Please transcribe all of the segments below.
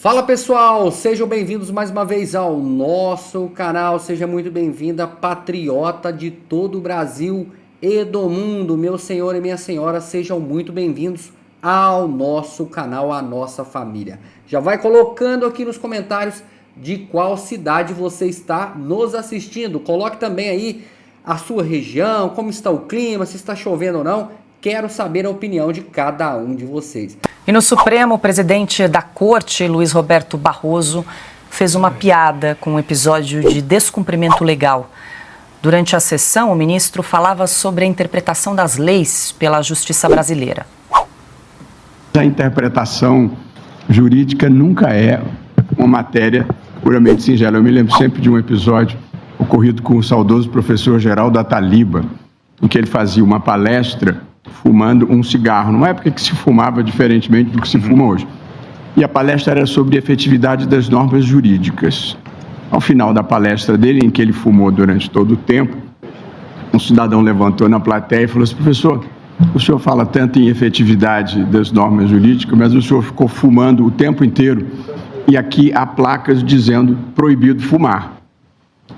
Fala pessoal, sejam bem-vindos mais uma vez ao nosso canal, seja muito bem-vinda, patriota de todo o Brasil e do mundo, meu senhor e minha senhora, sejam muito bem-vindos ao nosso canal, à nossa família. Já vai colocando aqui nos comentários de qual cidade você está nos assistindo, coloque também aí a sua região, como está o clima, se está chovendo ou não. Quero saber a opinião de cada um de vocês. E no Supremo, o presidente da Corte, Luiz Roberto Barroso, fez uma piada com um episódio de descumprimento legal. Durante a sessão, o ministro falava sobre a interpretação das leis pela Justiça brasileira. A interpretação jurídica nunca é uma matéria puramente singela. Eu me lembro sempre de um episódio ocorrido com o saudoso professor Geraldo Ataliba, em que ele fazia uma palestra fumando um cigarro, numa época que se fumava diferentemente do que se fuma hoje. E a palestra era sobre a efetividade das normas jurídicas. Ao final da palestra dele, em que ele fumou durante todo o tempo, um cidadão levantou na plateia e falou assim: professor, o senhor fala tanto em efetividade das normas jurídicas, mas o senhor ficou fumando o tempo inteiro e aqui há placas dizendo proibido fumar.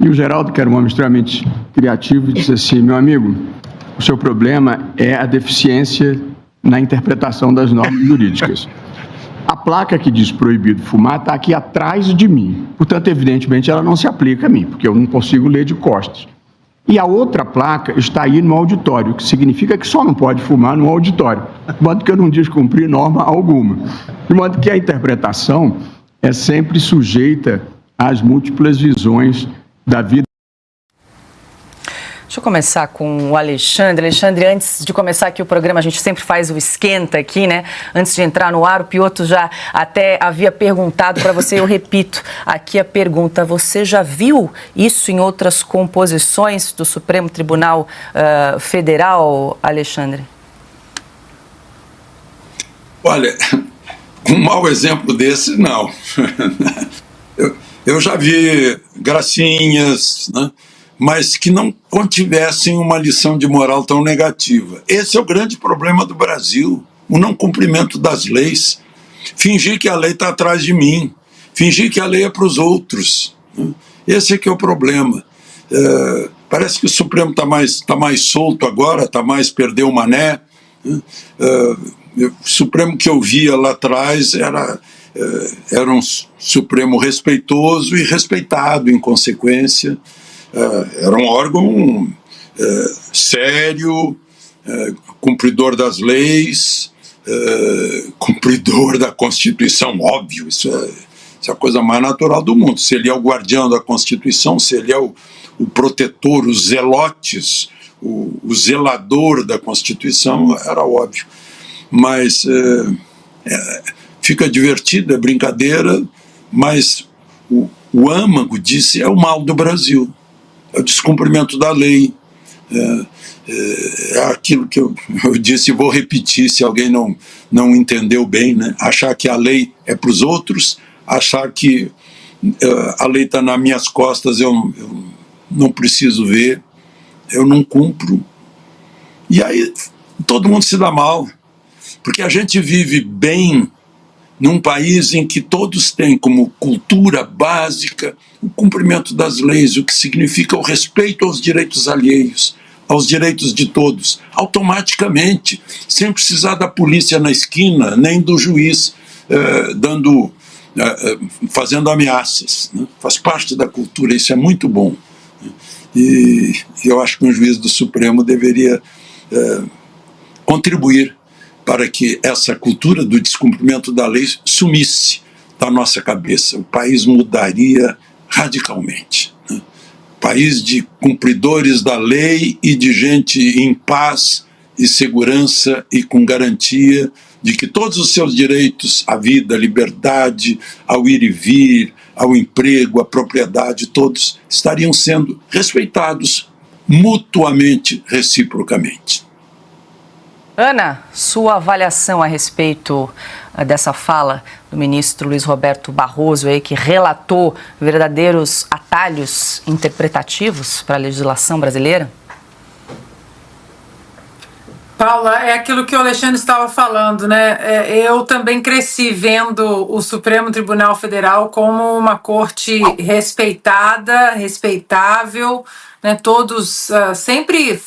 E o Geraldo, que era um homem extremamente criativo, disse assim: meu amigo, o seu problema é a deficiência na interpretação das normas jurídicas. A placa que diz proibido fumar está aqui atrás de mim. Portanto, evidentemente, ela não se aplica a mim, porque eu não consigo ler de costas. E a outra placa está aí no auditório, o que significa que só não pode fumar no auditório, de modo que eu não descumpri norma alguma. De modo que a interpretação é sempre sujeita às múltiplas visões da vida. Deixa eu começar com o Alexandre. Alexandre, antes de começar aqui o programa, a gente sempre faz o esquenta aqui, né? Antes de entrar no ar, o Piotr já até havia perguntado para você, eu repito aqui a pergunta: você já viu isso em outras composições do Supremo Tribunal Federal, Alexandre? Olha, um mau exemplo desse, não. Eu já vi gracinhas, né? Mas que não contivessem uma lição de moral tão negativa. Esse é o grande problema do Brasil, o não cumprimento das leis. Fingir que a lei está atrás de mim, fingir que a lei é para os outros. Esse é que é o problema. Parece que o Supremo está mais solto agora, está mais perdeu o mané. O Supremo que eu via lá atrás era um Supremo respeitoso e respeitado em consequência. Era um órgão sério, cumpridor das leis, cumpridor da Constituição, óbvio, isso é a coisa mais natural do mundo. Se ele é o guardião da Constituição, se ele é o protetor, os zelotes, o zelador da Constituição, era óbvio. Mas fica divertido, é brincadeira, mas o âmago disso é o mal do Brasil. É o descumprimento da lei, é aquilo que eu disse e vou repetir se alguém não entendeu bem, né? Achar que a lei é para os outros, achar que a lei está nas minhas costas, eu não preciso ver, eu não cumpro. E aí todo mundo se dá mal, porque a gente vive bem num país em que todos têm como cultura básica o cumprimento das leis, o que significa o respeito aos direitos alheios, aos direitos de todos, automaticamente, sem precisar da polícia na esquina, nem do juiz fazendo ameaças, né? Faz parte da cultura, isso é muito bom. E eu acho que um juiz do Supremo deveria contribuir para que essa cultura do descumprimento da lei sumisse da nossa cabeça. O país mudaria radicalmente, né? País de cumpridores da lei e de gente em paz e segurança e com garantia de que todos os seus direitos à vida, à liberdade, ao ir e vir, ao emprego, à propriedade, todos estariam sendo respeitados mutuamente, reciprocamente. Ana, sua avaliação a respeito dessa fala do ministro Luiz Roberto Barroso, aí, que relatou verdadeiros atalhos interpretativos para a legislação brasileira? Paula, é aquilo que o Alexandre estava falando, né? Eu também cresci vendo o Supremo Tribunal Federal como uma corte respeitada, respeitável, né? Todos sempre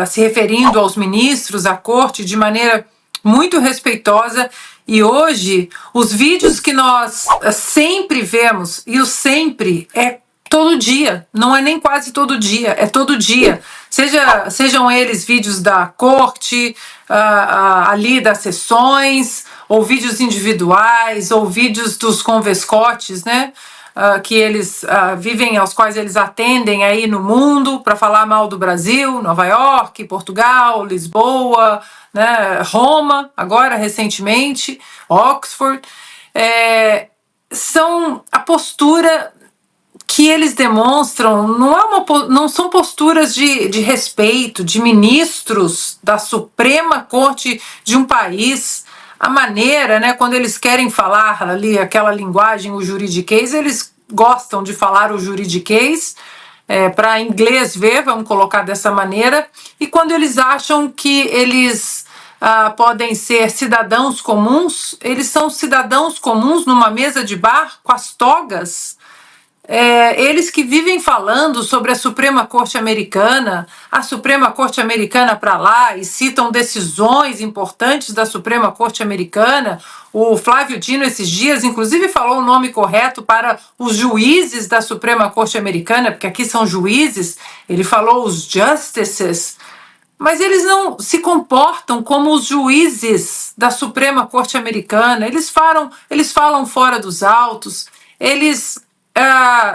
se referindo aos ministros, à corte, de maneira muito respeitosa. E hoje, os vídeos que nós sempre vemos, e o sempre é todo dia, não é nem quase todo dia, é todo dia. Sejam eles vídeos da corte, ali das sessões, ou vídeos individuais, ou vídeos dos convescotes, né? Que eles vivem, aos quais eles atendem aí no mundo para falar mal do Brasil, Nova York, Portugal, Lisboa, né? Roma, agora recentemente, Oxford. São a postura que eles demonstram, não são posturas de respeito de ministros da Suprema Corte de um país. A maneira, né, quando eles querem falar ali aquela linguagem, o juridiquês, eles gostam de falar o juridiquês, para inglês ver, vamos colocar dessa maneira, e quando eles acham que eles podem ser cidadãos comuns, eles são cidadãos comuns numa mesa de bar com as togas. Eles que vivem falando sobre a Suprema Corte Americana, a Suprema Corte Americana para lá, e citam decisões importantes da Suprema Corte Americana. O Flávio Dino, esses dias, inclusive falou o nome correto para os juízes da Suprema Corte Americana, porque aqui são juízes, ele falou os justices, mas eles não se comportam como os juízes da Suprema Corte Americana. Eles falam fora dos autos, eles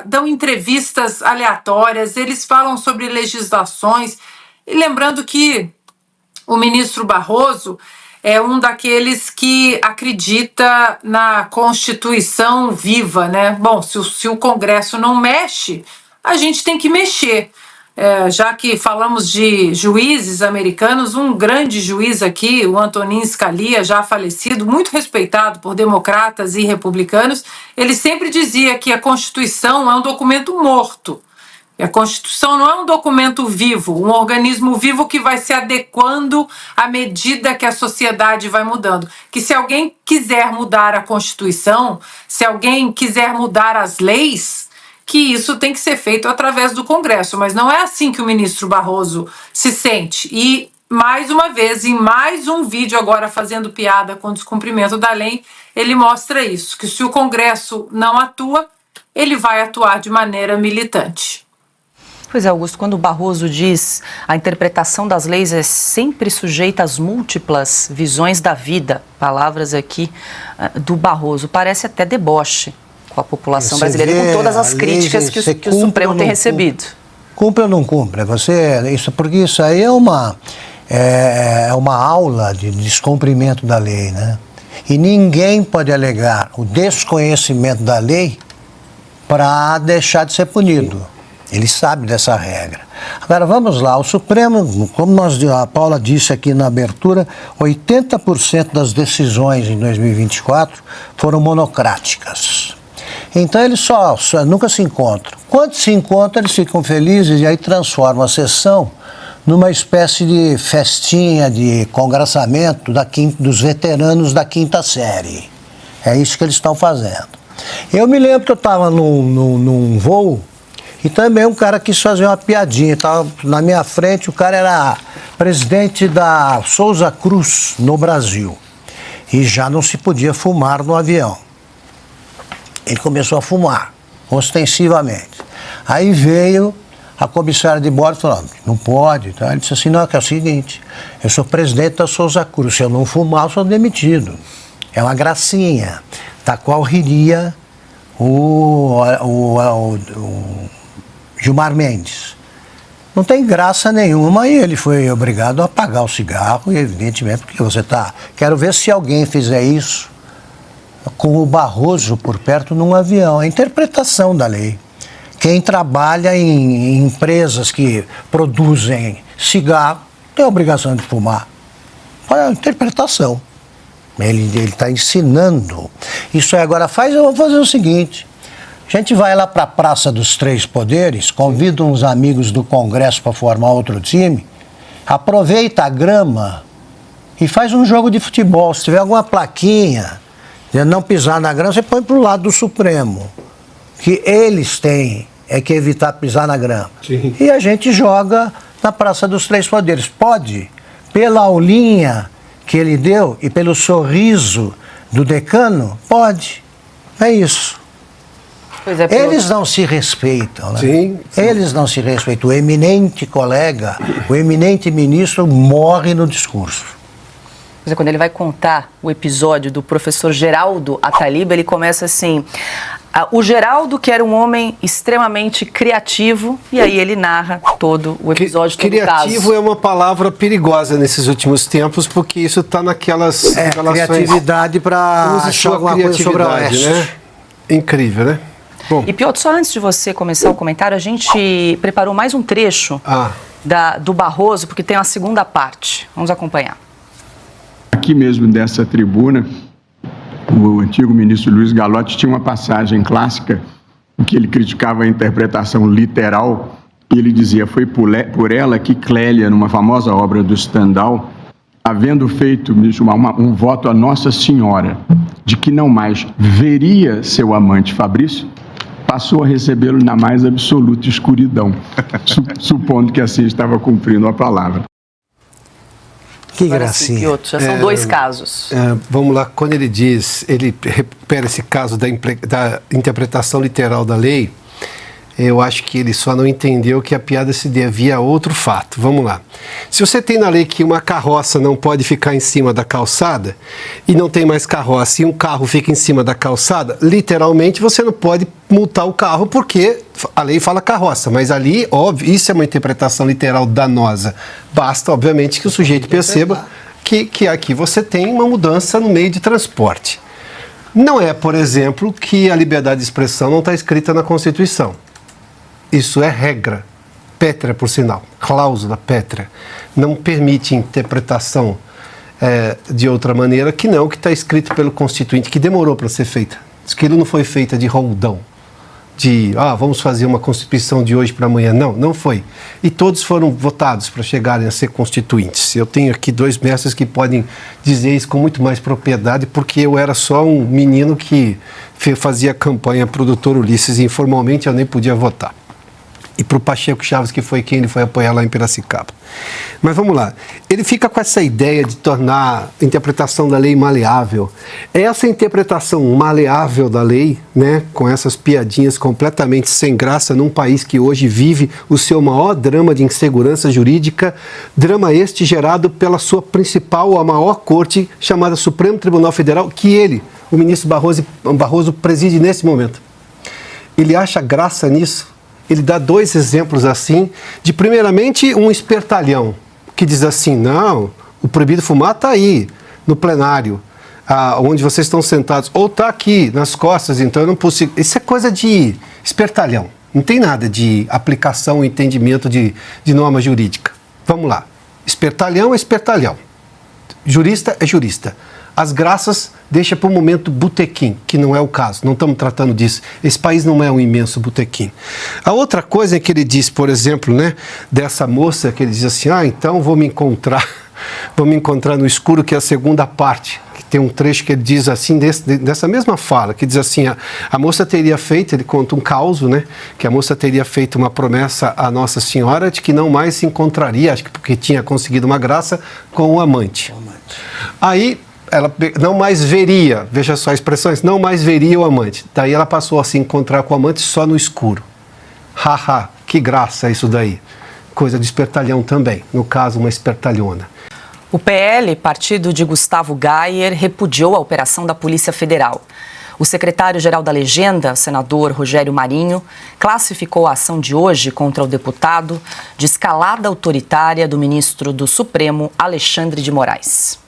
dão entrevistas aleatórias, eles falam sobre legislações. E lembrando que o ministro Barroso é um daqueles que acredita na Constituição viva, né? Bom, se o Congresso não mexe, a gente tem que mexer. Já que falamos de juízes americanos, um grande juiz aqui, o Antonin Scalia, já falecido, muito respeitado por democratas e republicanos, ele sempre dizia que a Constituição é um documento morto. E a Constituição não é um documento vivo, um organismo vivo que vai se adequando à medida que a sociedade vai mudando. Que se alguém quiser mudar a Constituição, se alguém quiser mudar as leis, que isso tem que ser feito através do Congresso, mas não é assim que o ministro Barroso se sente. E, mais uma vez, em mais um vídeo agora fazendo piada com o descumprimento da lei, ele mostra isso, que se o Congresso não atua, ele vai atuar de maneira militante. Pois é, Augusto, quando o Barroso diz a interpretação das leis é sempre sujeita às múltiplas visões da vida, palavras aqui do Barroso, parece até deboche com a população brasileira, com todas as críticas que o Supremo tem recebido. Cumpre ou não cumpre? Porque isso aí é uma aula de descumprimento da lei, né? E ninguém pode alegar o desconhecimento da lei para deixar de ser punido. Ele sabe dessa regra. Agora, vamos lá. O Supremo, como a Paula disse aqui na abertura, 80% das decisões em 2024 foram monocráticas. Então, eles nunca se encontram. Quando se encontram, eles ficam felizes e aí transformam a sessão numa espécie de festinha, de congraçamento dos veteranos da quinta série. É isso que eles estão fazendo. Eu me lembro que eu estava num voo e também um cara quis fazer uma piadinha. Estava na minha frente, o cara era presidente da Souza Cruz no Brasil. E já não se podia fumar no avião. Ele começou a fumar, ostensivamente. Aí veio a comissária de bordo falando, não pode. Tá? Ele disse assim, não, que é o seguinte, eu sou presidente da Souza Cruz, se eu não fumar, eu sou demitido. É uma gracinha, da qual riria o Gilmar Mendes. Não tem graça nenhuma e ele foi obrigado a apagar o cigarro, e evidentemente, porque quero ver se alguém fizer isso com o Barroso por perto num avião. É a interpretação da lei. Quem trabalha em empresas que produzem cigarro tem a obrigação de fumar. Olha a interpretação. Ele está ensinando. Isso aí agora vamos fazer o seguinte. A gente vai lá para a Praça dos Três Poderes, convida uns amigos do Congresso para formar outro time Aproveita a grama e faz um jogo de futebol. Se tiver alguma plaquinha de não pisar na grama, você põe para o lado do Supremo. Que eles têm que evitar pisar na grama. Sim. E a gente joga na Praça dos Três Poderes. Pode, pela aulinha que ele deu e pelo sorriso do decano, pode. É isso. Pois é, Eles não se respeitam, né? Sim. Eles não se respeitam. O eminente colega, o eminente ministro morre no discurso. Quando ele vai contar o episódio do professor Geraldo Ataliba, ele começa assim: o Geraldo, que era um homem extremamente criativo, e aí ele narra todo o episódio, todo o caso. Criativo é uma palavra perigosa nesses últimos tempos, porque isso está naquelas relações... Criatividade para achar alguma coisa sobre a Oeste. Né? Incrível, né? Bom. E Piotr, só antes de você começar o comentário, a gente preparou mais um trecho do Barroso, porque tem uma segunda parte. Vamos acompanhar. Aqui mesmo dessa tribuna, o antigo ministro Luiz Gallotti tinha uma passagem clássica em que ele criticava a interpretação literal e ele dizia: foi por ela que Clélia, numa famosa obra do Stendhal, havendo feito um voto a Nossa Senhora de que não mais veria seu amante Fabrício, passou a recebê-lo na mais absoluta escuridão, supondo que assim estava cumprindo a palavra. Que gracinha. Piotr, já são dois casos. Vamos lá, quando ele diz, ele recupera esse caso da interpretação literal da lei, eu acho que ele só não entendeu que a piada se devia a outro fato. Vamos lá. Se você tem na lei que uma carroça não pode ficar em cima da calçada, e não tem mais carroça, e um carro fica em cima da calçada, literalmente você não pode multar o carro, porque a lei fala carroça, mas ali, óbvio, isso é uma interpretação literal danosa. Basta, obviamente, que o sujeito perceba que aqui você tem uma mudança no meio de transporte. Não é, por exemplo, que a liberdade de expressão não está escrita na Constituição. Isso é regra, pétrea por sinal, cláusula pétrea. Não permite interpretação de outra maneira que não o que está escrito pelo Constituinte, que demorou para ser feita. Aquilo não foi feita de roldão, de vamos fazer uma Constituição de hoje para amanhã. Não, não foi. E todos foram votados para chegarem a ser constituintes. Eu tenho aqui 2 mestres que podem dizer isso com muito mais propriedade, porque eu era só um menino que fazia campanha para o doutor Ulisses e informalmente eu nem podia votar. E para o Pacheco Chaves, que foi quem ele foi apoiar lá em Piracicaba. Mas vamos lá. Ele fica com essa ideia de tornar a interpretação da lei maleável. Essa interpretação maleável da lei, né, com essas piadinhas completamente sem graça num país que hoje vive o seu maior drama de insegurança jurídica, drama este gerado pela sua principal, a maior corte, chamada Supremo Tribunal Federal, que ele, o ministro Barroso, preside nesse momento. Ele acha graça nisso? Ele dá 2 exemplos assim, de primeiramente um espertalhão, que diz assim: não, o proibido fumar está aí, no plenário, onde vocês estão sentados, ou está aqui, nas costas, então eu não posso... Isso é coisa de espertalhão, não tem nada de aplicação e entendimento de norma jurídica. Vamos lá, espertalhão é espertalhão, jurista é jurista. As graças deixa para o momento botequim, que não é o caso, não estamos tratando disso. Esse país não é um imenso botequim. A outra coisa é que ele diz, por exemplo, né, dessa moça, que ele diz assim: então vou me encontrar no escuro, que é a segunda parte. Que tem um trecho que ele diz assim, dessa mesma fala, que diz assim: a moça teria feito, ele conta um caos, né, que a moça teria feito uma promessa à Nossa Senhora de que não mais se encontraria, acho que porque tinha conseguido uma graça, com o amante. Aí ela não mais veria, veja só as expressões, não mais veria o amante. Daí ela passou a se encontrar com o amante só no escuro. Haha, que graça isso daí. Coisa de espertalhão também, no caso uma espertalhona. O PL, partido de Gustavo Gayer, repudiou a operação da Polícia Federal. O secretário-geral da Legenda, senador Rogério Marinho, classificou a ação de hoje contra o deputado de escalada autoritária do ministro do Supremo, Alexandre de Moraes.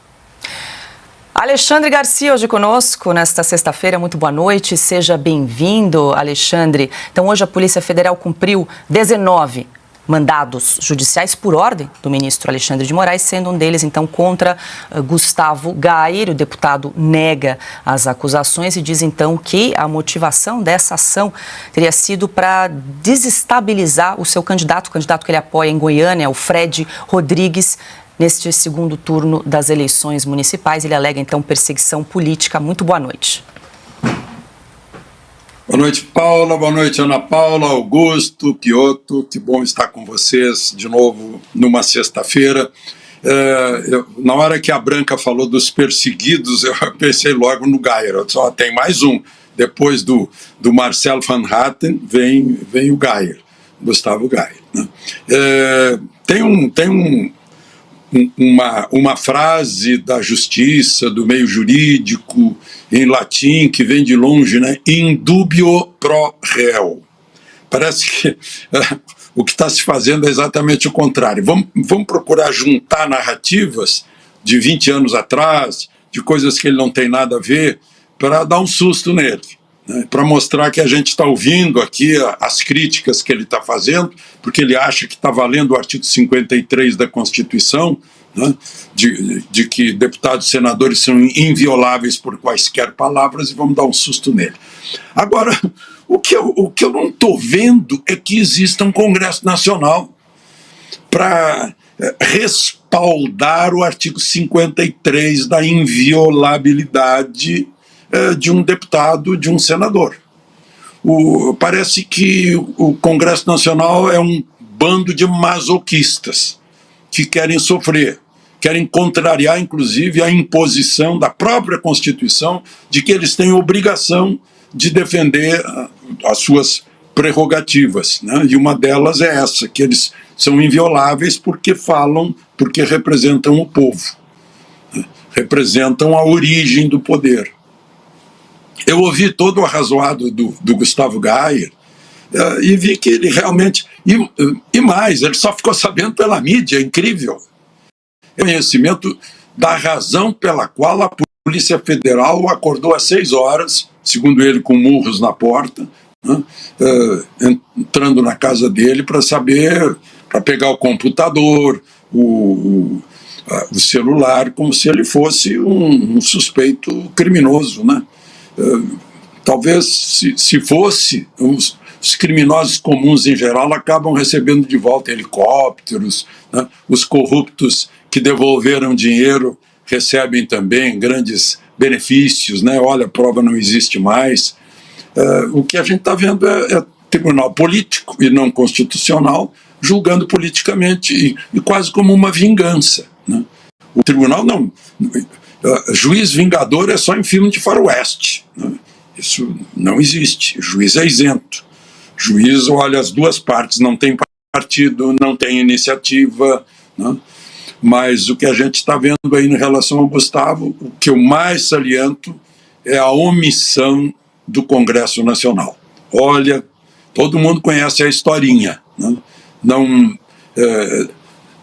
Alexandre Garcia hoje conosco nesta sexta-feira, muito boa noite, seja bem-vindo, Alexandre. Então hoje a Polícia Federal cumpriu 19 mandados judiciais por ordem do ministro Alexandre de Moraes, sendo um deles, então, contra Gustavo Gayer. O deputado nega as acusações e diz, então, que a motivação dessa ação teria sido para desestabilizar o seu candidato, o candidato que ele apoia em Goiânia, o Fred Rodrigues, neste segundo turno das eleições municipais. Ele alega, então, perseguição política. Muito boa noite. Boa noite, Paula. Boa noite, Ana Paula, Augusto, Piotr. Que bom estar com vocês de novo numa sexta-feira. Na hora que a Branca falou dos perseguidos, eu pensei logo no Gayer. Só tem mais um. Depois do Marcel Van Hatten, vem o Gayer, Gustavo Gayer. Né? Tem uma frase da justiça, do meio jurídico, em latim, que vem de longe, né? In dubio pro reo. Parece que o que está se fazendo é exatamente o contrário. Vamos procurar juntar narrativas de 20 anos atrás, de coisas que ele não tem nada a ver, para dar um susto nele, né? Para mostrar que a gente está ouvindo aqui as críticas que ele está fazendo, porque ele acha que está valendo o artigo 53 da Constituição, né? De que deputados e senadores são invioláveis por quaisquer palavras, e vamos dar um susto nele. Agora, o que eu não estou vendo é que exista um Congresso Nacional para respaldar o artigo 53 da inviolabilidade de um deputado, de um senador. Parece que o Congresso Nacional é um bando de masoquistas que querem sofrer, querem contrariar, inclusive, a imposição da própria Constituição de que eles têm obrigação de defender as suas prerrogativas, né? E uma delas é essa, que eles são invioláveis porque representam o povo, né? Representam a origem do poder. Eu ouvi todo o arrazoado do Gustavo Gayer e vi que ele realmente... E mais, ele só ficou sabendo pela mídia, é incrível. É o conhecimento da razão pela qual a Polícia Federal acordou às 6 horas, segundo ele, com murros na porta, né, entrando na casa dele para pegar o computador, o celular, como se ele fosse um suspeito criminoso, né? Talvez, se fosse, os criminosos comuns em geral acabam recebendo de volta helicópteros, né? Os corruptos que devolveram dinheiro recebem também grandes benefícios, né? Olha, a prova não existe mais. O que a gente está vendo é tribunal político e não constitucional julgando politicamente e quase como uma vingança, né? O tribunal não... juiz vingador é só em filme de faroeste, né? Isso não existe. O juiz é isento. O juiz olha as duas partes, não tem partido, não tem iniciativa, né? Mas o que a gente está vendo aí em relação ao Gustavo, o que eu mais saliento é a omissão do Congresso Nacional. Olha, todo mundo conhece a historinha, né? Não...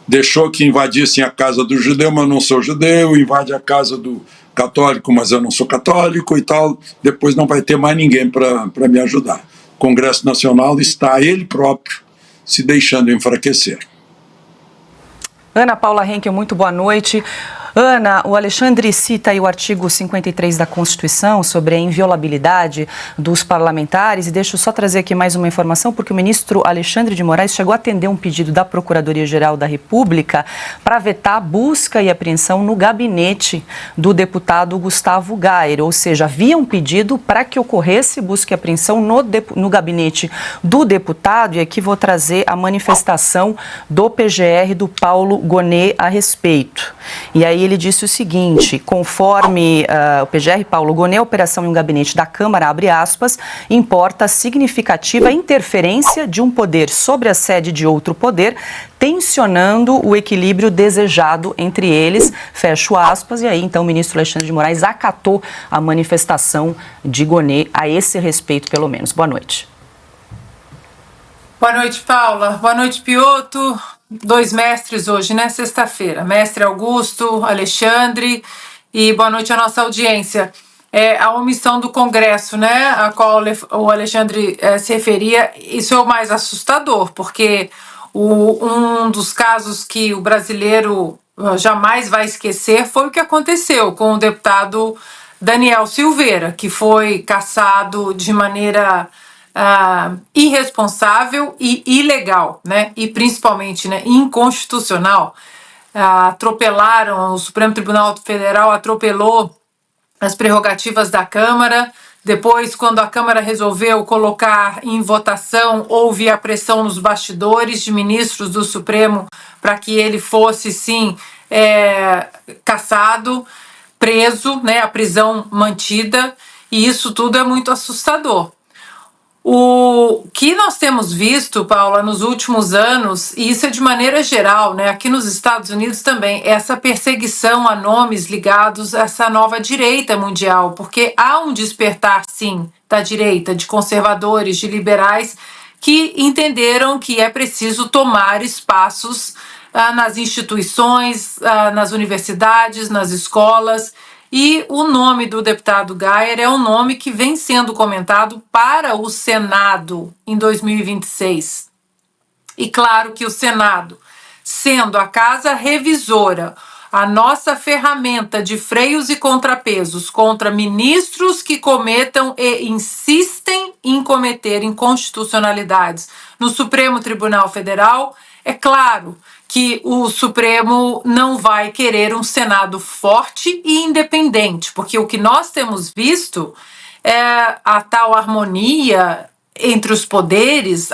deixou que invadissem a casa do judeu, mas não sou judeu, invade a casa do católico, mas eu não sou católico e tal, depois não vai ter mais ninguém para me ajudar. O Congresso Nacional está ele próprio se deixando enfraquecer. Ana Paula Henkel, muito boa noite. Ana, o Alexandre cita aí o artigo 53 da Constituição sobre a inviolabilidade dos parlamentares e deixa eu só trazer aqui mais uma informação, porque o ministro Alexandre de Moraes chegou a atender um pedido da Procuradoria-Geral da República para vetar a busca e apreensão no gabinete do deputado Gustavo Gayer, ou seja, havia um pedido para que ocorresse busca e apreensão no gabinete do deputado, e aqui vou trazer a manifestação do PGR do Paulo Gonet a respeito. E aí ele disse o seguinte: conforme o PGR Paulo Gonet, a operação em um gabinete da Câmara, abre aspas, importa a significativa interferência de um poder sobre a sede de outro poder, tensionando o equilíbrio desejado entre eles, fecho aspas. E aí então o ministro Alexandre de Moraes acatou a manifestação de Gonet a esse respeito, pelo menos. Boa noite. Boa noite, Paula. Boa noite, Piotr. 2 mestres hoje, né? Sexta-feira. Mestre Augusto, Alexandre, e boa noite à nossa audiência. A omissão do Congresso, né, a qual o Alexandre se referia, isso é o mais assustador, porque Um dos casos que o brasileiro jamais vai esquecer foi o que aconteceu com o deputado Daniel Silveira, que foi cassado de maneira irresponsável e ilegal, né? E principalmente, né, inconstitucional. O Supremo Tribunal Federal atropelou as prerrogativas da Câmara. Depois, quando a Câmara resolveu colocar em votação, houve a pressão nos bastidores de ministros do Supremo para que ele fosse, sim, cassado, preso, né, a prisão mantida, e isso tudo é muito assustador. O que nós temos visto, Paula, nos últimos anos, e isso é de maneira geral, né, aqui nos Estados Unidos também, essa perseguição a nomes ligados a essa nova direita mundial, porque há um despertar, sim, da direita, de conservadores, de liberais, que entenderam que é preciso tomar espaços nas instituições, nas universidades, nas escolas. E o nome do deputado Gayer é um nome que vem sendo comentado para o Senado em 2026. E claro que o Senado, sendo a casa revisora, a nossa ferramenta de freios e contrapesos contra ministros que cometam e insistem em cometer inconstitucionalidades no Supremo Tribunal Federal, é claro que o Supremo não vai querer um Senado forte e independente, porque o que nós temos visto é a tal harmonia entre os poderes,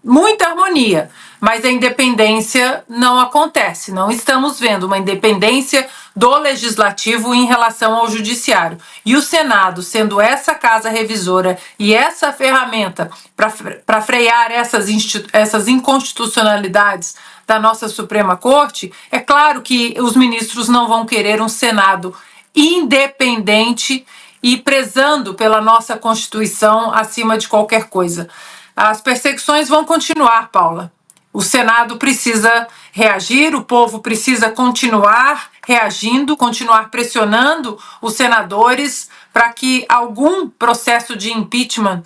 muita harmonia, mas a independência não acontece. Não estamos vendo uma independência do Legislativo em relação ao Judiciário. E o Senado, sendo essa casa revisora e essa ferramenta para frear essas inconstitucionalidades da nossa Suprema Corte, é claro que os ministros não vão querer um Senado independente e prezando pela nossa Constituição acima de qualquer coisa. As perseguições vão continuar, Paula. O Senado precisa reagir, o povo precisa continuar reagindo, continuar pressionando os senadores para que algum processo de impeachment,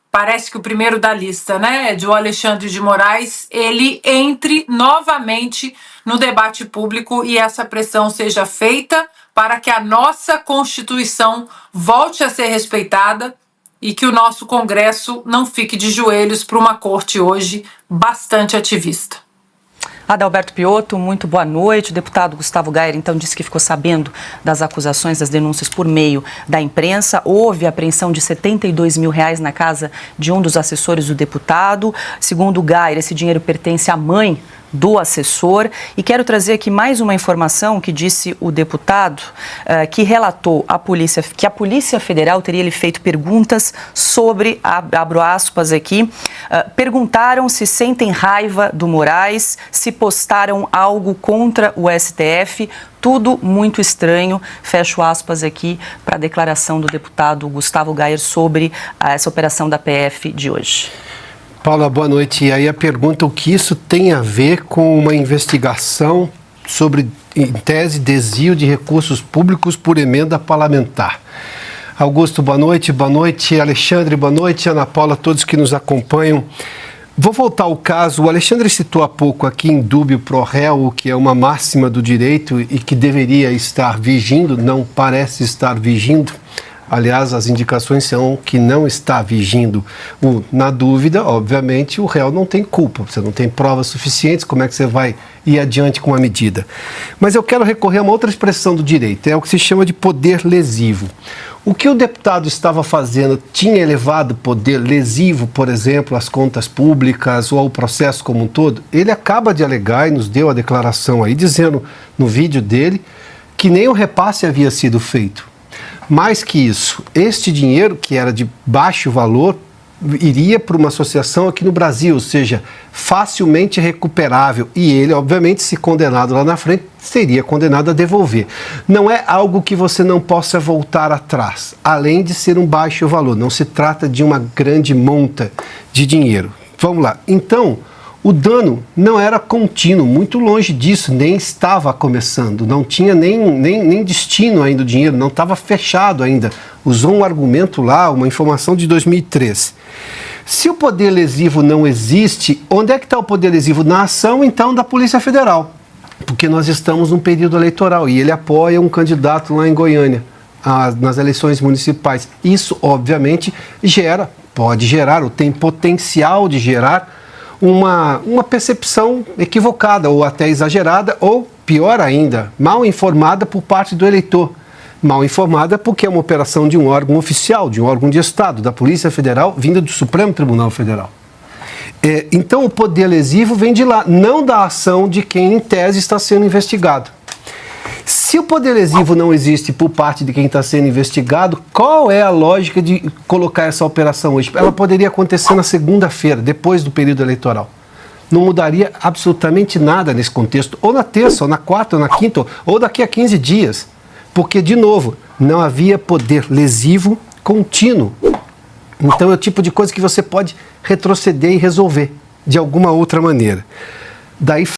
parece que o primeiro da lista, né, de o Alexandre de Moraes, ele entre novamente no debate público e essa pressão seja feita para que a nossa Constituição volte a ser respeitada e que o nosso Congresso não fique de joelhos para uma corte hoje bastante ativista. Adalberto Piotto, muito boa noite. O deputado Gustavo Gayer, então, disse que ficou sabendo das acusações, das denúncias por meio da imprensa. Houve apreensão de R$72 mil na casa de um dos assessores do deputado. Segundo o Gayer, esse dinheiro pertence à mãe do assessor. E quero trazer aqui mais uma informação que disse o deputado, que relatou que a Polícia Federal teria lhe feito perguntas sobre, abro aspas aqui, perguntaram se sentem raiva do Moraes, se postaram algo contra o STF, tudo muito estranho, fecho aspas aqui para a declaração do deputado Gustavo Gayer sobre essa operação da PF de hoje. Paula, boa noite. E aí a pergunta, o que isso tem a ver com uma investigação sobre, em tese, desvio de recursos públicos por emenda parlamentar? Augusto, boa noite. Boa noite, Alexandre. Boa noite, Ana Paula, todos que nos acompanham. Vou voltar ao caso. O Alexandre citou há pouco aqui em dúbio pro réu, o que é uma máxima do direito e que deveria estar vigindo, não parece estar vigindo. Aliás, as indicações são que não está vigindo. Na dúvida, obviamente, o réu não tem culpa. Você não tem provas suficientes, como é que você vai ir adiante com a medida? Mas eu quero recorrer a uma outra expressão do direito, é o que se chama de poder lesivo. O que o deputado estava fazendo tinha elevado poder lesivo, por exemplo, às contas públicas ou ao processo como um todo? Ele acaba de alegar e nos deu a declaração aí, dizendo no vídeo dele que nem o repasse havia sido feito. Mais que isso, este dinheiro, que era de baixo valor, iria para uma associação aqui no Brasil, ou seja, facilmente recuperável. E ele, obviamente, se condenado lá na frente, seria condenado a devolver. Não é algo que você não possa voltar atrás, além de ser um baixo valor. Não se trata de uma grande monta de dinheiro. Vamos lá. Então, O dano não era contínuo, muito longe disso, nem estava começando, não tinha nem destino ainda o dinheiro, não estava fechado ainda. Usou um argumento lá, uma informação de 2003. Se o poder lesivo não existe, onde é que está o poder lesivo? Na ação, então, da Polícia Federal. Porque nós estamos num período eleitoral e ele apoia um candidato lá em Goiânia, nas eleições municipais. Isso, obviamente, pode gerar, ou tem potencial de gerar uma percepção equivocada, ou até exagerada, ou, pior ainda, mal informada por parte do eleitor. Mal informada porque é uma operação de um órgão oficial, de um órgão de Estado, da Polícia Federal, vinda do Supremo Tribunal Federal. Então, o poder lesivo vem de lá, não da ação de quem, em tese, está sendo investigado. Se o poder lesivo não existe por parte de quem está sendo investigado, qual é a lógica de colocar essa operação hoje? Ela poderia acontecer na segunda-feira, depois do período eleitoral. Não mudaria absolutamente nada nesse contexto, ou na terça, ou na quarta, ou na quinta, ou daqui a 15 dias. Porque, de novo, não havia poder lesivo contínuo. Então é o tipo de coisa que você pode retroceder e resolver de alguma outra maneira. Daí